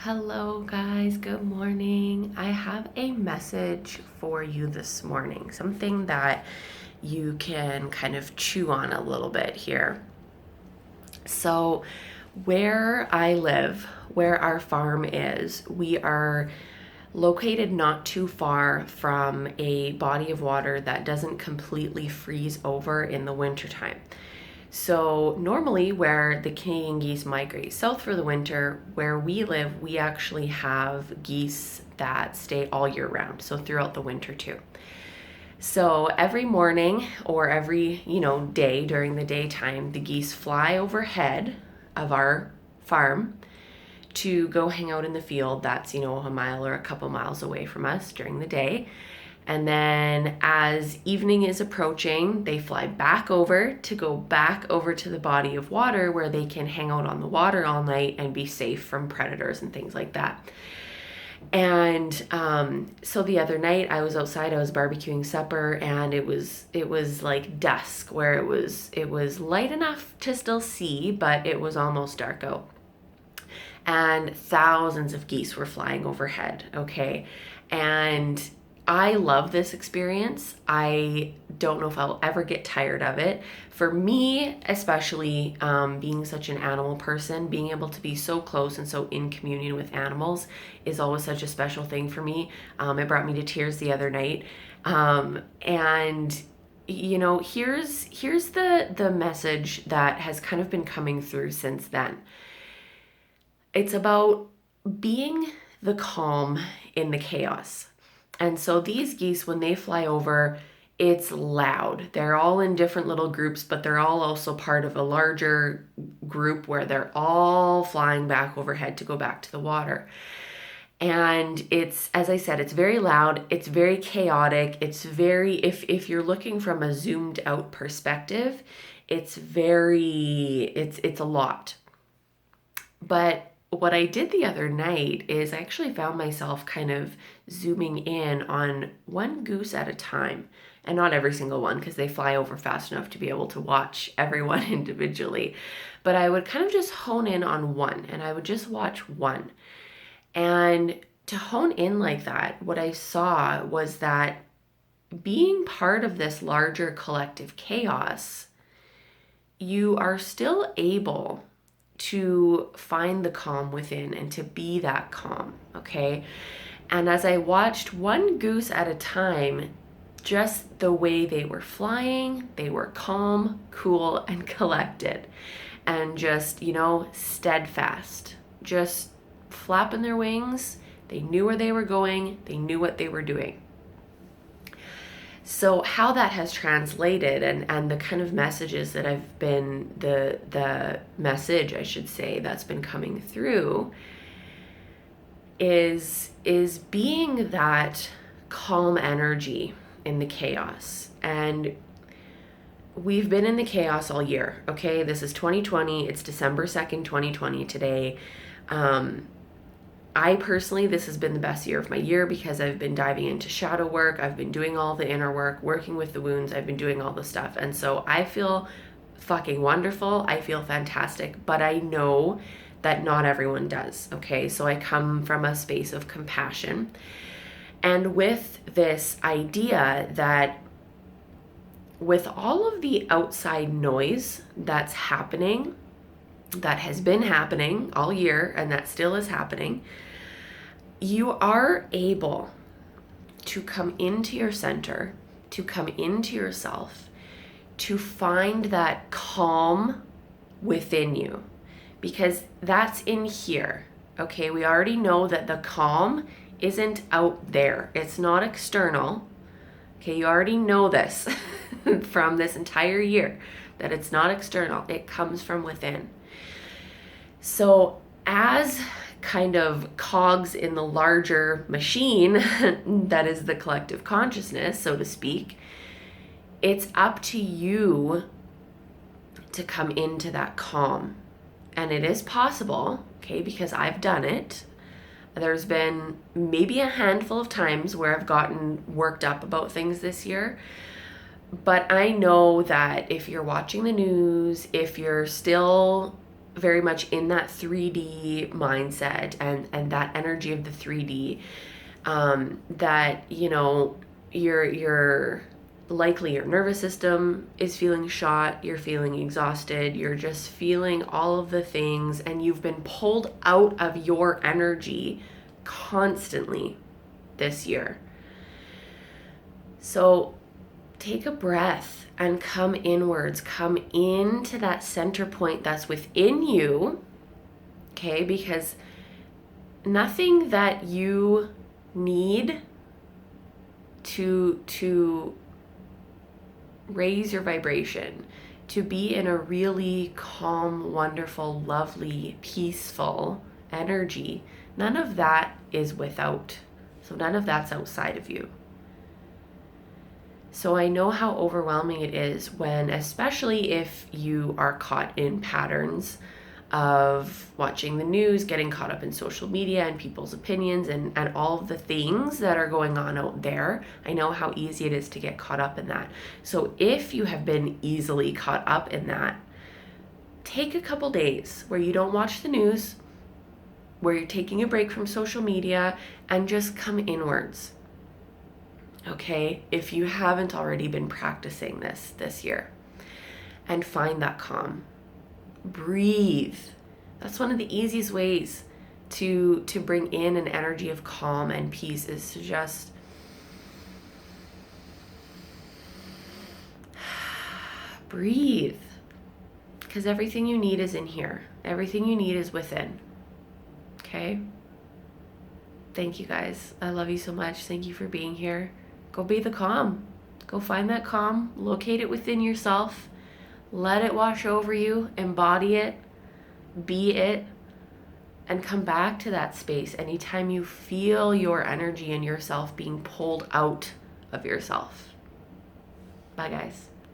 Hello, guys. Good morning. I have a message for you this morning, something that you can kind of chew on a little bit here. So, where I live, where our farm is, we are located not too far from a body of water that doesn't completely freeze over in the wintertime. So normally where the Canadian geese migrate south for the winter, where we live, we actually have geese that stay all year round, so throughout the winter too. So every morning or every, day during the daytime, the geese fly overhead of our farm to go hang out in the field that's, a mile or a couple miles away from us during the day. And then as evening is approaching, they fly back over to go back over to the body of water where they can hang out on the water all night and be safe from predators and things like that. And so the other night I was outside, I was barbecuing supper, and it was like dusk, where it was light enough to still see, but it was almost dark out. And thousands of geese were flying overhead, okay? And I love this experience. I don't know if I'll ever get tired of it. For me, especially being such an animal person, being able to be so close and so in communion with animals is always such a special thing for me. It brought me to tears the other night. And here's the message that has kind of been coming through since then. It's about being the calm in the chaos. And so these geese, when they fly over, it's loud. They're all in different little groups, but they're all also part of a larger group where they're all flying back overhead to go back to the water. And it's, as I said, it's very loud, it's very chaotic, it's very, if you're looking from a zoomed out perspective, it's a lot. But what I did the other night is I actually found myself kind of zooming in on one goose at a time, and not every single one because they fly over fast enough to be able to watch everyone individually. But I would kind of just hone in on one, and I would just watch one. And to hone in like that, what I saw was that being part of this larger collective chaos, you are still able to find the calm within and to be that calm, okay? And as I watched one goose at a time, just the way they were flying, they were calm, cool, and collected, and just, steadfast, just flapping their wings. They knew where they were going, they knew what they were doing. So how that has translated, and the kind of messages that I've been, the message I should say that's been coming through is being that calm energy in the chaos. And we've been in the chaos all year, okay? This is 2020, it's December 2nd, 2020 today. I personally, this has been the best year of my year because I've been diving into shadow work. I've been doing all the inner work, working with the wounds. I've been doing all the stuff. And so I feel fucking wonderful. I feel fantastic, but I know that not everyone does. Okay. So I come from a space of compassion, and with this idea that with all of the outside noise that's happening, that has been happening all year, and that still is happening, you are able to come into your center, to come into yourself, to find that calm within you, because that's in here. Okay, we already know that the calm isn't out there, it's not external. Okay, you already know this from this entire year, that it's not external, it comes from within. So as kind of cogs in the larger machine that is the collective consciousness, so to speak, it's up to you to come into that calm. And it is possible, okay, because I've done it. There's been maybe a handful of times where I've gotten worked up about things this year. But I know that if you're watching the news, if you're still very much in that 3D mindset and that energy of the 3D, that, you know, you're likely your nervous system is feeling shot, you're feeling exhausted, you're just feeling all of the things, and you've been pulled out of your energy constantly this year. So take a breath and come inwards, come into that center point that's within you, okay? Because nothing that you need to raise your vibration, to be in a really calm, wonderful, lovely, peaceful energy, none of that is without. So none of that's outside of you. So I know how overwhelming it is when, especially if you are caught in patterns of watching the news, getting caught up in social media and people's opinions and all of the things that are going on out there. I know how easy it is to get caught up in that. So if you have been easily caught up in that, take a couple days where you don't watch the news, where you're taking a break from social media, and just come inwards. Okay, if you haven't already been practicing this year, and find that calm. Breathe. That's one of the easiest ways to bring in an energy of calm and peace, is to just breathe. Because everything you need is in here. Everything you need is within. Okay? Thank you guys. I love you so much. Thank you for being here. Go be the calm. Go find that calm. Locate it within yourself. Let it wash over you. Embody it. Be it. And come back to that space anytime you feel your energy and yourself being pulled out of yourself. Bye, guys.